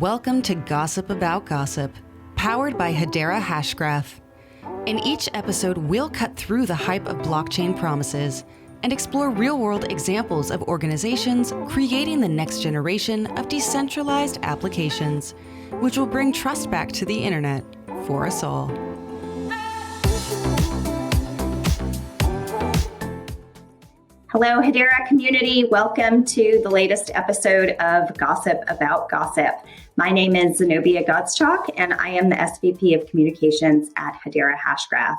Welcome to Gossip About Gossip, powered by Hedera Hashgraph. In each episode, we'll cut through the hype of blockchain promises and explore real-world examples of organizations creating the next generation of decentralized applications, which will bring trust back to the internet for us all. Hello, Hedera community. Welcome to the latest episode of Gossip About Gossip. My name is Zenobia Godschalk, and I am the SVP of Communications at Hedera Hashgraph.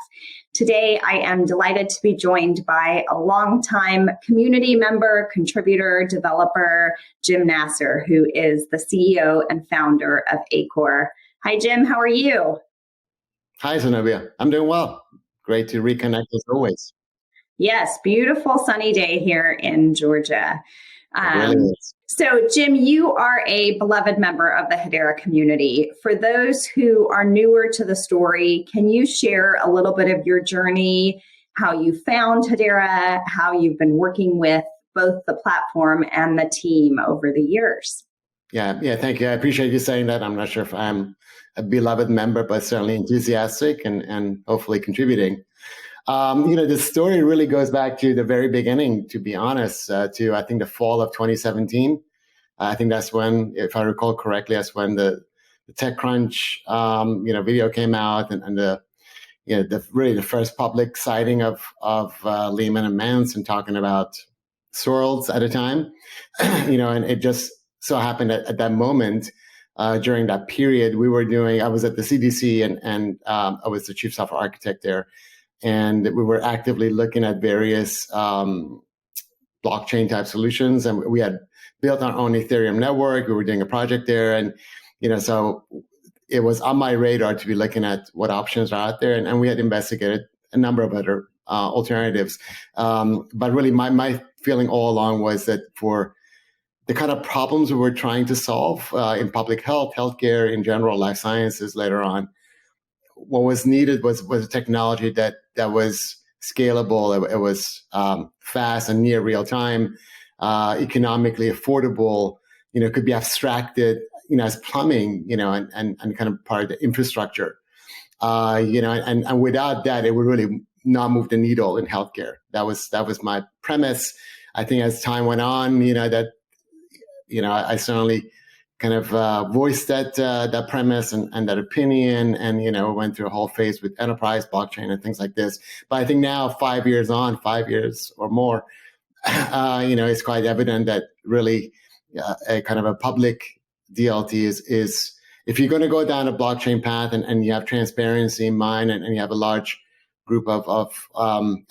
Today, I am delighted to be joined by a longtime community member, contributor, developer, Jim Nasr, who is the CEO and founder of Acor. Hi, Jim. How are you? Hi, Zenobia. I'm doing well. Great to reconnect as always. Yes, beautiful sunny day here in Georgia. It really is. So, Jim, you are a beloved member of the Hedera community. For those who are newer to the story, can you share a little bit of your journey, how you found Hedera, how you've been working with both the platform and the team over the years? Yeah, thank you. I appreciate you saying that. I'm not sure if I'm a beloved member, but certainly enthusiastic and hopefully contributing. The story really goes back to the very beginning, to be honest, to I think the fall of 2017. I think that's when, if I recall correctly, that's when the TechCrunch, video came out and the first public sighting of Lehman and Manson talking about swirls at a time, and it just so happened at that moment, during that period, I was at the CDC and I was the chief software architect there. And we were actively looking at various blockchain type solutions. And we had built our own Ethereum network. We were doing a project there. And, so it was on my radar to be looking at what options are out there. And we had investigated a number of other alternatives. But really, my feeling all along was that for the kind of problems we were trying to solve in public health, healthcare in general, life sciences later on, what was needed was a technology that was scalable. It was fast and near real time, economically affordable. Could be abstracted, as plumbing, and kind of part of the infrastructure. And without that, it would really not move the needle in healthcare. That was my premise. I think as time went on, I certainly kind of voiced that premise and that opinion, and went through a whole phase with enterprise blockchain and things like this. But I think now, 5 years or more, it's quite evident that really a kind of a public DLT is if you're going to go down a blockchain path and you have transparency in mind and you have a large group of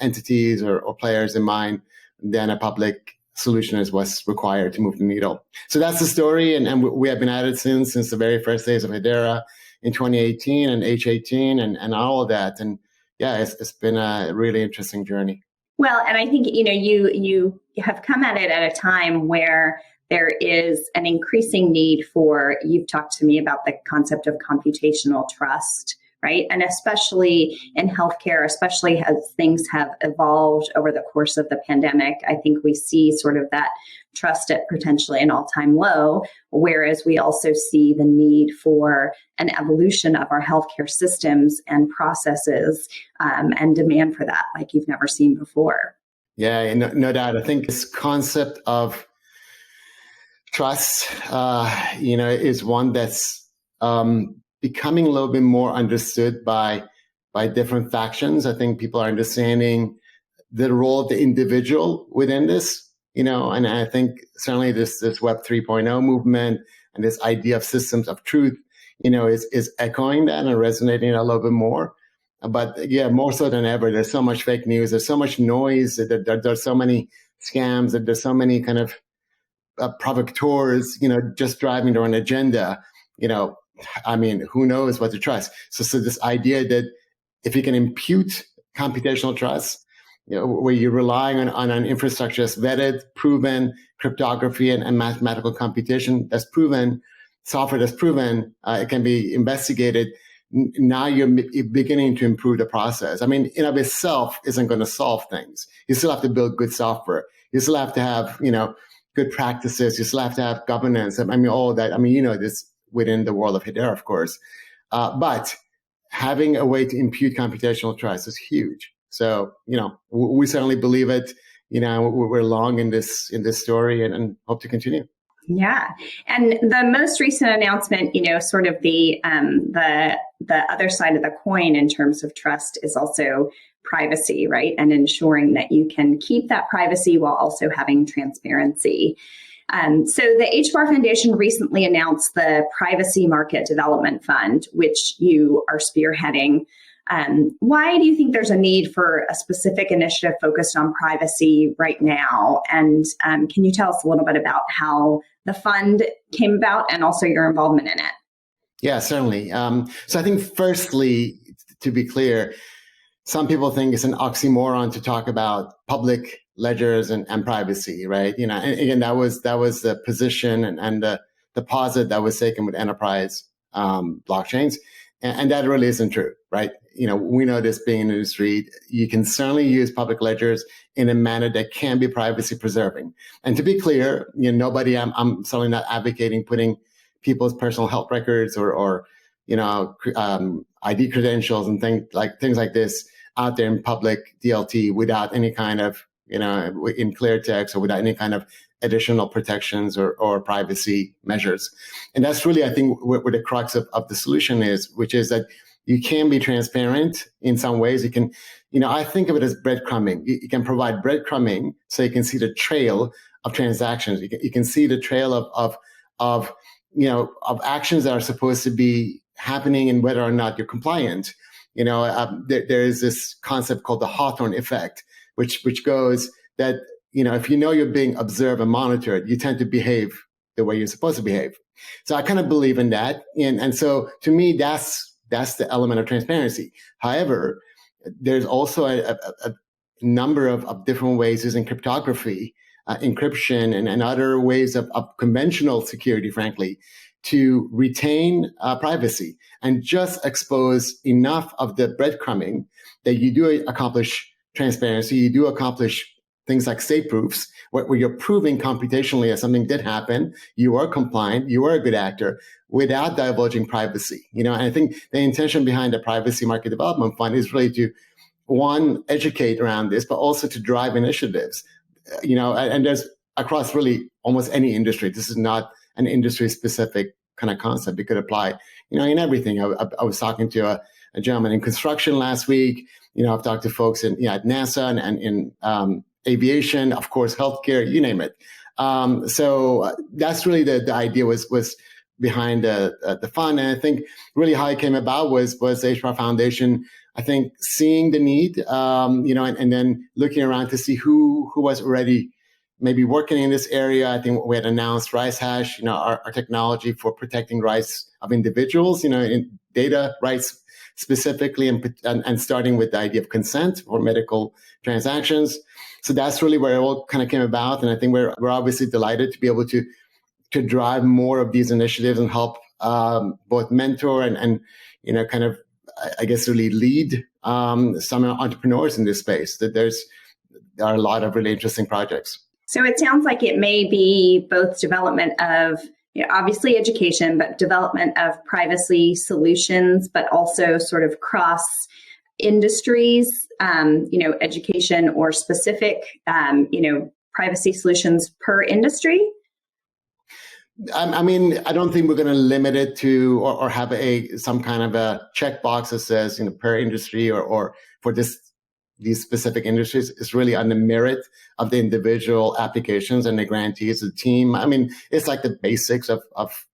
entities or players in mind, then a public solution is what's required to move the needle. So that's the story, and we have been at it since the very first days of Hedera in 2018 and H18 and all of that. And yeah, it's been a really interesting journey. Well, and I think, you have come at it at a time where there is an increasing need for, you've talked to me about the concept of computational trust, right? And especially in healthcare, especially as things have evolved over the course of the pandemic, I think we see sort of that trust at potentially an all-time low, whereas we also see the need for an evolution of our healthcare systems and processes and demand for that like you've never seen before. Yeah, no doubt. I think this concept of trust, is one that's becoming a little bit more understood by different factions. I think people are understanding the role of the individual within this, and I think certainly this Web 3.0 movement and this idea of systems of truth, is echoing that and resonating a little bit more. But yeah, more so than ever, there's so much fake news, there's so much noise, there's so many scams, there's so many kind of provocateurs, just driving their own agenda, I mean, who knows what to trust? So this idea that if you can impute computational trust, where you're relying on an infrastructure that's vetted, proven, cryptography and mathematical computation that's proven, software that's proven, it can be investigated. Now you're beginning to improve the process. I mean, in of itself isn't going to solve things. You still have to build good software. You still have to have, good practices. You still have to have governance. I mean, all of that. I mean, this within the world of Hedera, of course. But having a way to impute computational trust is huge. So, we certainly believe it. We're long in this story and hope to continue. Yeah. And the most recent announcement, sort of the other side of the coin in terms of trust is also privacy, right? And ensuring that you can keep that privacy while also having transparency. So the HBAR Foundation recently announced the Privacy Market Development Fund, which you are spearheading. Why do you think there's a need for a specific initiative focused on privacy right now? And can you tell us a little bit about how the fund came about and also your involvement in it? Yeah, certainly. So I think firstly, to be clear, some people think it's an oxymoron to talk about public ledgers and privacy, right? And again, that was the position and the deposit that was taken with enterprise blockchains. And that really isn't true, right? We know this being in the industry, you can certainly use public ledgers in a manner that can be privacy preserving. And to be clear, I'm certainly not advocating putting people's personal health records or ID credentials and things like this out there in public DLT without any kind of, in clear text or without any kind of additional protections or privacy measures. And that's really, I think, where the crux of the solution is, which is that you can be transparent in some ways. You can, I think of it as breadcrumbing. You can provide breadcrumbing so you can see the trail of transactions. You can see the trail of actions that are supposed to be happening and whether or not you're compliant. There is this concept called the Hawthorne effect, which goes that, if you're being observed and monitored, you tend to behave the way you're supposed to behave. So I kind of believe in that. And so to me, that's the element of transparency. However, there's also a number of different ways using cryptography, encryption, and other ways of conventional security, frankly, to retain privacy and just expose enough of the breadcrumbing that you do accomplish transparency, you do accomplish things like state proofs, where you're proving computationally that something did happen, you are compliant, you are a good actor, without divulging privacy. And I think the intention behind the Privacy Market Development Fund is really to, one, educate around this, but also to drive initiatives. And there's across really almost any industry. This is not an industry-specific kind of concept. It could apply, in everything. I was talking to a gentleman in construction last week. I've talked to folks at NASA and in aviation, of course, healthcare, you name it. So that's really the idea was behind the fund. And I think really how it came about was the HBAR Foundation, I think, seeing the need, and then looking around to see who was already maybe working in this area. I think we had announced RiceHash, our technology for protecting rights of individuals, in data rights specifically, and starting with the idea of consent for medical transactions. So that's really where it all kind of came about. And I think we're obviously delighted to be able to drive more of these initiatives and help both mentor and kind of, I guess, really lead some entrepreneurs in this space. That there are a lot of really interesting projects. So it sounds like it may be both development of, obviously education, but development of privacy solutions, but also sort of cross industries, education or specific, privacy solutions per industry? I mean, I don't think we're going to limit it to or have some kind of a checkbox that says, per industry or for these specific industries. It's really on the merit of the individual applications and the grantees, the team. I mean, it's like the basics of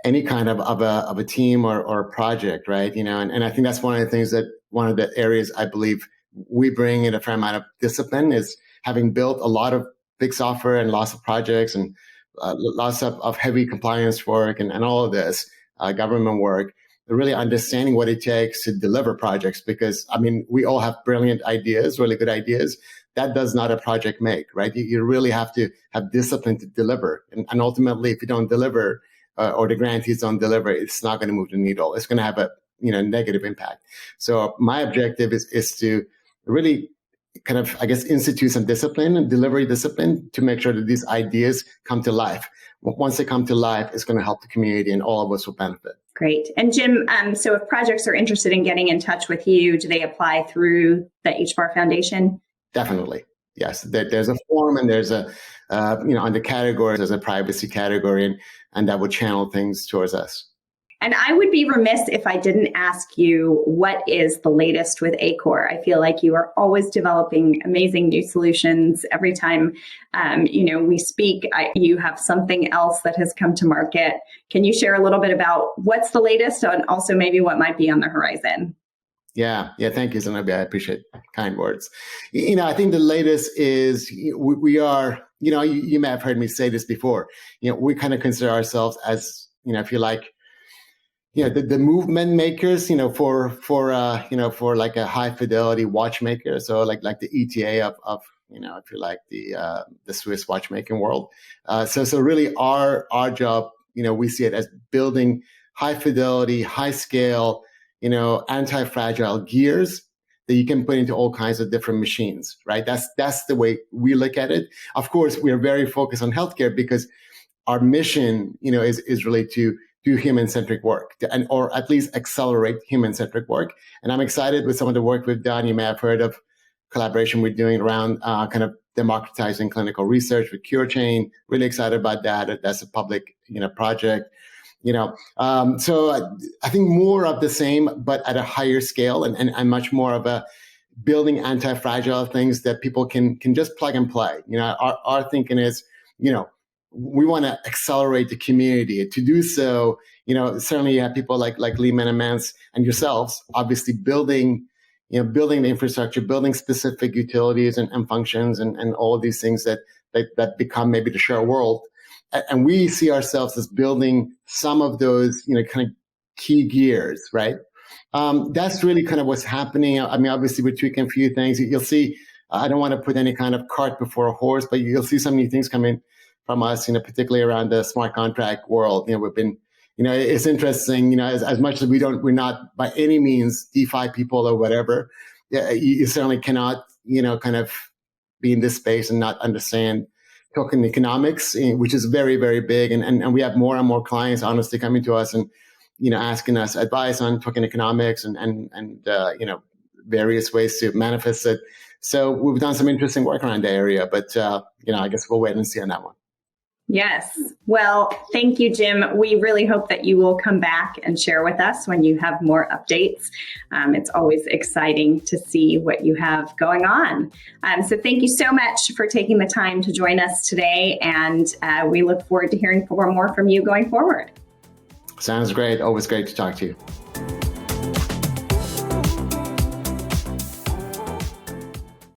any kind of a team or a project, right? And I think that's one of the things one of the areas I believe we bring in a fair amount of discipline is having built a lot of big software and lots of projects and lots of heavy compliance work and all of this government work, really understanding what it takes to deliver projects. Because, I mean, we all have brilliant ideas, really good ideas. That does not a project make, right? You really have to have discipline to deliver. And ultimately, if you don't deliver or the grantees don't deliver, it's not going to move the needle. It's going to have a negative impact. So my objective is to really kind of, I guess, institute some discipline and delivery discipline to make sure that these ideas come to life. once they come to life, it's going to help the community and all of us will benefit. Great. And Jim, so if projects are interested in getting in touch with you, do they apply through the HBAR Foundation? Definitely. Yes. There's a form and there's a, under categories, there's a privacy category and that would channel things towards us. And I would be remiss if I didn't ask you, what is the latest with Acor? I feel like you are always developing amazing new solutions. Every time, we speak, you have something else that has come to market. Can you share a little bit about what's the latest and also maybe what might be on the horizon? Yeah. Thank you, Zenobia. I appreciate kind words. I think the latest is we are, you may have heard me say this before, we kind of consider ourselves as, if you like, the movement makers, for like a high fidelity watchmaker. So like the ETA of if you like the Swiss watchmaking world. So really our job, we see it as building high fidelity, high scale, anti-fragile gears that you can put into all kinds of different machines, right? That's the way we look at it. Of course, we are very focused on healthcare because our mission, is really to do human-centric work or at least accelerate human-centric work. And I'm excited with some of the work we've done. You may have heard of collaboration we're doing around kind of democratizing clinical research with CureChain. Really excited about that. That's a public, project. So I think more of the same, but at a higher scale and much more of a building anti-fragile things that people can just plug and play. Our thinking is, we want to accelerate the community. To do so, certainly you have people like Lehman and Mance and yourselves, obviously building the infrastructure, building specific utilities and functions and all of these things that become maybe the shared world. And we see ourselves as building some of those, kind of key gears, right? That's really kind of what's happening. I mean, obviously we're tweaking a few things. You'll see, I don't want to put any kind of cart before a horse, but you'll see some new things coming from us, particularly around the smart contract world. We've been, it's interesting, as much as we're not by any means DeFi people or whatever, you certainly cannot, kind of be in this space and not understand token economics, which is very, very big. And we have more and more clients honestly coming to us and, asking us advice on token economics and various ways to manifest it. So we've done some interesting work around the area, but, I guess we'll wait and see on that one. Yes. Well, thank you, Jim. We really hope that you will come back and share with us when you have more updates. It's always exciting to see what you have going on. So thank you so much for taking the time to join us today. And we look forward to hearing more from you going forward. Sounds great. Always great to talk to you.